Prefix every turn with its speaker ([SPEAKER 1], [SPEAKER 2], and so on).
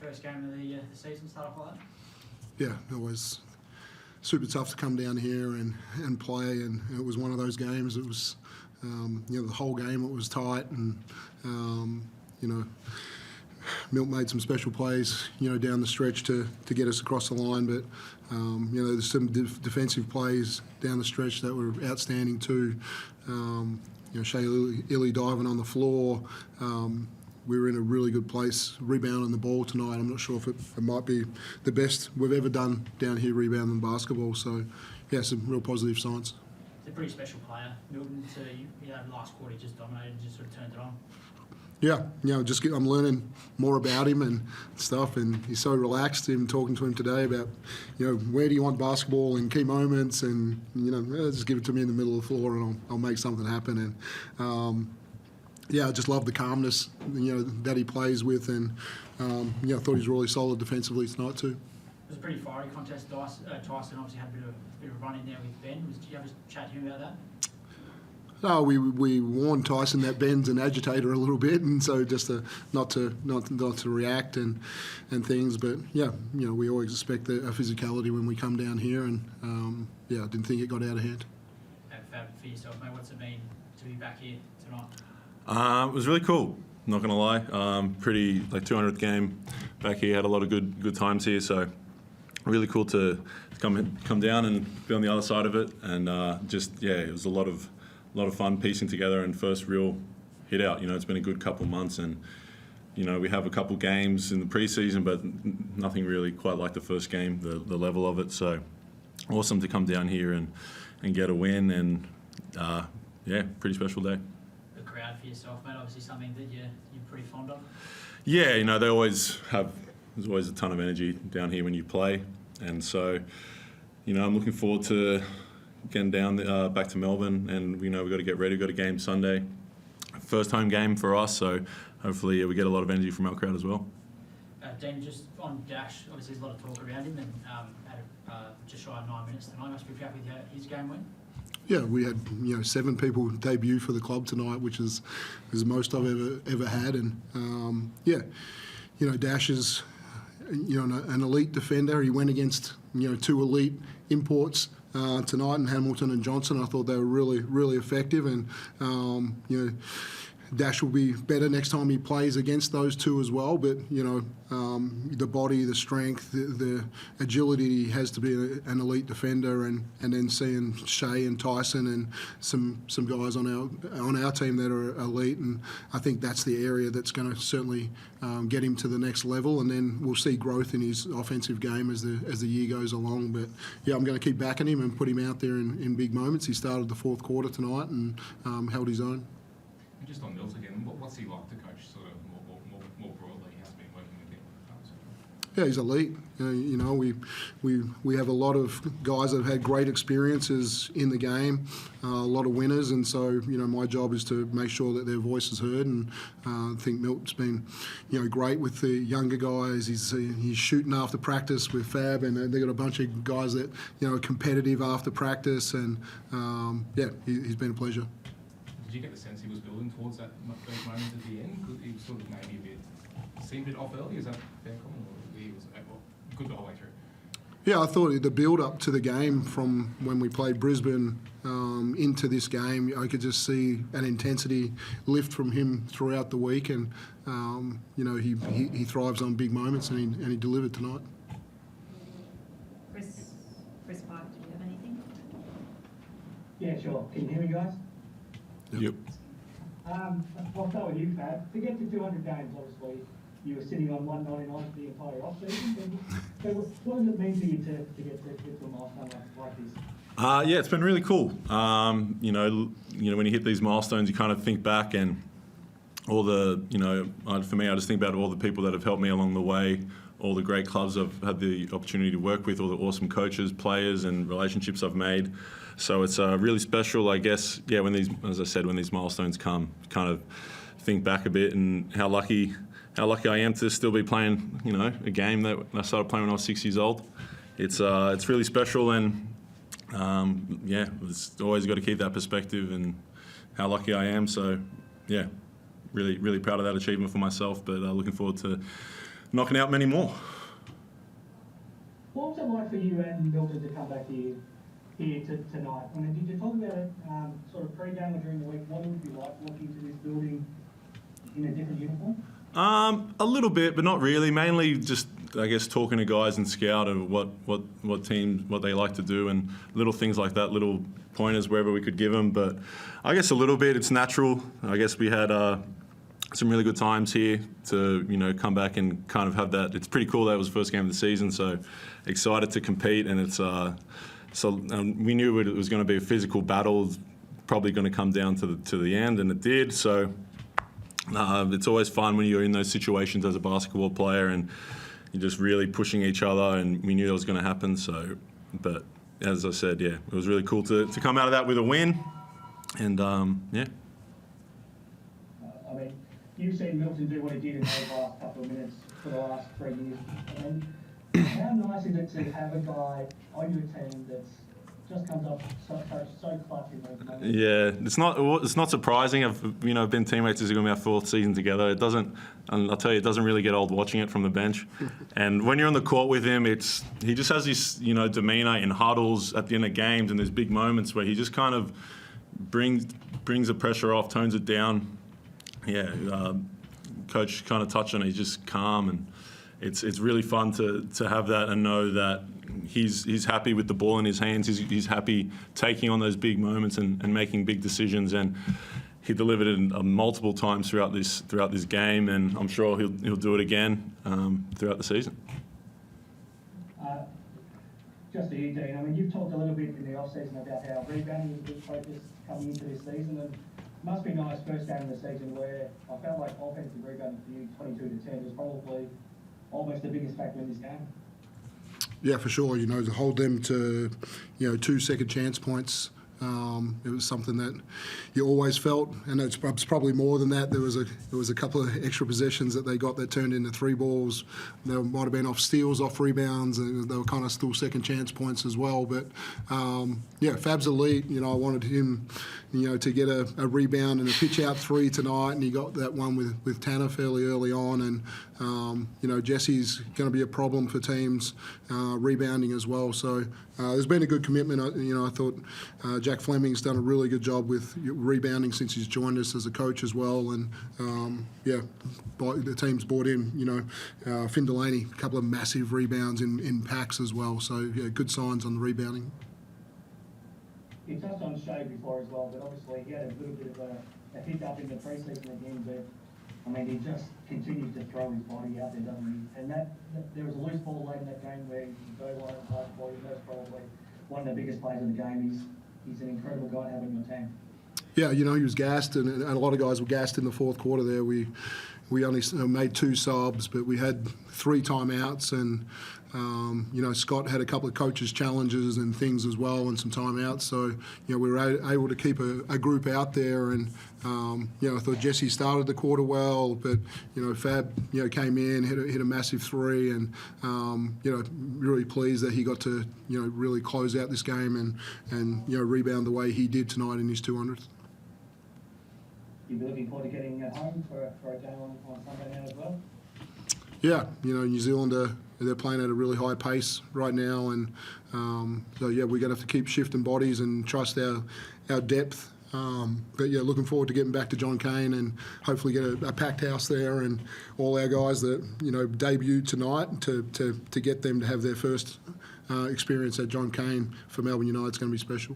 [SPEAKER 1] first game of the season start off like that?
[SPEAKER 2] Yeah, always super tough to come down here and play, and it was one of those games. It was, the whole game it was tight, and Milt made some special plays, down the stretch to get us across the line. But there's some defensive plays down the stretch that were outstanding too. Shea Illy diving on the floor. We were in a really good place rebounding the ball tonight. I'm not sure if it might be the best we've ever done down here rebounding basketball. So, yeah, some real positive signs.
[SPEAKER 1] He's a pretty special player, Milton. Last quarter he just dominated and just sort of turned it on.
[SPEAKER 2] Yeah, I'm learning more about him and stuff, and he's so relaxed. Even talking to him today about, where do you want basketball in key moments, and just give it to me in the middle of the floor, and I'll make something happen. And I just love the calmness, that he plays with, and I thought he was really solid defensively tonight too.
[SPEAKER 1] It was a pretty fiery contest. Tyson obviously had a bit of a run in there with Ben. Did you have a chat to him about that?
[SPEAKER 2] No, we warned Tyson that Ben's an agitator a little bit, and so just not to react and things. But we always expect a physicality when we come down here, and I didn't think it got out of hand.
[SPEAKER 1] Fab, for yourself, mate, what's it mean to be back here tonight?
[SPEAKER 3] It was really cool. Not gonna lie, pretty 200th game back here. Had a lot of good times here, so really cool to come down and be on the other side of it. And it was a lot of fun piecing together and first real hit out. It's been a good couple months, and we have a couple games in the preseason, but nothing really quite like the first game, the level of it. So awesome to come down here and get a win, and pretty special day.
[SPEAKER 1] The crowd for yourself, mate, obviously something that you're pretty fond of.
[SPEAKER 3] Yeah, they there's always a ton of energy down here when you play, and so I'm looking forward to getting down back to Melbourne, and we've got to get ready. We've got a game Sunday, first home game for us, so hopefully we get a lot of energy from our crowd as well.
[SPEAKER 1] Dean, just on Dash, obviously there's a lot of talk around him, and had just shy of 9 minutes tonight. Must be happy with his game win.
[SPEAKER 2] Yeah, we had 7 people debut for the club tonight, which is the most I've ever had, and Dash is an elite defender. He went against 2 elite imports tonight in Hamilton and Johnson. I thought they were really effective, and Dash will be better next time he plays against those 2 as well. But the body, the strength, the agility he has to be an elite defender, and then seeing Shea and Tyson and some guys on our team that are elite, and I think that's the area that's going to certainly get him to the next level, and then we'll see growth in his offensive game as the year goes along. But I'm going to keep backing him and put him out there in big moments. He started the fourth quarter tonight and held his own.
[SPEAKER 4] Just on Milt again, what's he like to coach sort of more broadly? He has been working with him.
[SPEAKER 2] Yeah, he's elite. We have a lot of guys that have had great experiences in the game, a lot of winners, and so my job is to make sure that their voice is heard. And I think Milt's been great with the younger guys. He's shooting after practice with Fab, and they've got a bunch of guys that are competitive after practice, and he's been a pleasure.
[SPEAKER 4] Did you get the sense he was building towards those moments at the end? He was sort of maybe seemed a bit off early. Is that fair comment? Or he was good the whole way through?
[SPEAKER 2] Yeah, I thought the build-up to the game from when we played Brisbane into this game, I could just see an intensity lift from him throughout the week, and he thrives on big moments, and he delivered tonight.
[SPEAKER 5] Chris Pike, do you have anything?
[SPEAKER 6] Yeah, sure. Can you hear me, guys?
[SPEAKER 3] Yep.
[SPEAKER 6] I'll start with you, Fab. To get to 200 games, obviously, you were sitting on 199 for the entire off-season. So what does it mean for you to get to a milestone like this?
[SPEAKER 3] It's been really cool. When you hit these milestones, you kind of think back, and all the, for me, I just think about all the people that have helped me along the way, all the great clubs I've had the opportunity to work with, all the awesome coaches, players, and relationships I've made. So it's really special, I guess. Yeah, when these milestones come, kind of think back a bit, and how lucky I am to still be playing, a game that I started playing when I was 6 years old. It's really special, and it's always got to keep that perspective and how lucky I am. So, yeah, really proud of that achievement for myself. But looking forward to knocking out many more.
[SPEAKER 6] What was it like for you and Milton to come back here tonight? I mean, did you talk about it sort of pre-game or during the week? What would it be like walking into this building in a different uniform?
[SPEAKER 3] A little bit, but not really. Mainly just, I guess, talking to guys in scout and what teams, what they like to do, and little things like that, little pointers wherever we could give them. But I guess a little bit, it's natural. I guess we had some really good times here to come back and kind of have that. It's pretty cool that it was the first game of the season, so excited to compete. And it's we knew it was going to be a physical battle, probably going to come down to the end, and it did. So. It's always fun when you're in those situations as a basketball player and you're just really pushing each other, and we knew that was going to happen. So, but as I said, yeah, it was really cool to come out of that with a win, and yeah.
[SPEAKER 6] I mean, you've seen Milton do what he did in those last couple of minutes for the last 3 years. I mean, how nice is it to have a guy on your team that's just comes up so clutch in those moments?
[SPEAKER 3] Yeah, it's not surprising. I've been teammates. This is going to be our 4th season together. It doesn't, and I'll tell you, it doesn't really get old watching it from the bench. And when you're on the court with him, he just has this demeanour in huddles at the end of games, and there's big moments where he just kind of brings the pressure off, tones it down. Yeah, coach kind of touched on it. He's just calm, and it's really fun to have that and know that he's happy with the ball in his hands. He's happy taking on those big moments and making big decisions. And he delivered it multiple times throughout this game, and I'm sure he'll do it again throughout the season.
[SPEAKER 6] Just to you, Dean, I mean, you've talked a little bit in the off-season about how rebounding is a big focus coming into this season, and it must be nice first game of the season where I felt like offensive rebounding for you, 22-10, was probably almost the biggest factor in this game.
[SPEAKER 2] Yeah, for sure. To hold them to 2 second chance points. It was something that you always felt, and it's probably more than that. There was a couple of extra possessions that they got that turned into 3 balls. They might have been off steals, off rebounds, and they were kind of still second chance points as well. But yeah, Fab's elite. I wanted him, to get a rebound and a pitch out 3 tonight, and he got that one with Tanner fairly early on. And Jesse's going to be a problem for teams rebounding as well. So there's been a good commitment. I thought Jack Fleming's done a really good job with rebounding since he's joined us as a coach as well. And the team's brought in, Finn Delaney, a couple of massive rebounds in packs as well. So yeah, good signs on the rebounding.
[SPEAKER 6] You touched on Shea before as well, but obviously he had a little bit of a hiccup in the pre-season again, but I mean, he just continues to throw his body out there, doesn't he? And there was a loose ball late in that game where he very well and hard for you. That's probably one of the biggest players of the game. He's an incredible guy to have on your team. Yeah,
[SPEAKER 2] he was gassed, and a lot of guys were gassed in the 4th quarter there. We only made 2 subs, but we had 3 timeouts, and Scott had a couple of coaches' challenges and things as well, and some timeouts. So we were able to keep a group out there, and I thought Jesse started the quarter well, but Fab came in, hit a massive 3, and really pleased that he got to really close out this game and rebound the way he did tonight in his 200th.
[SPEAKER 6] You'll be looking forward to getting at home for a game on Sunday night as well?
[SPEAKER 2] Yeah, New Zealand they're playing at a really high pace right now, and so yeah, we're going to have to keep shifting bodies and trust our depth. But yeah, looking forward to getting back to John Cain and hopefully get a packed house there, and all our guys that debut tonight to get them to have their first experience at John Cain for Melbourne United is going to be special.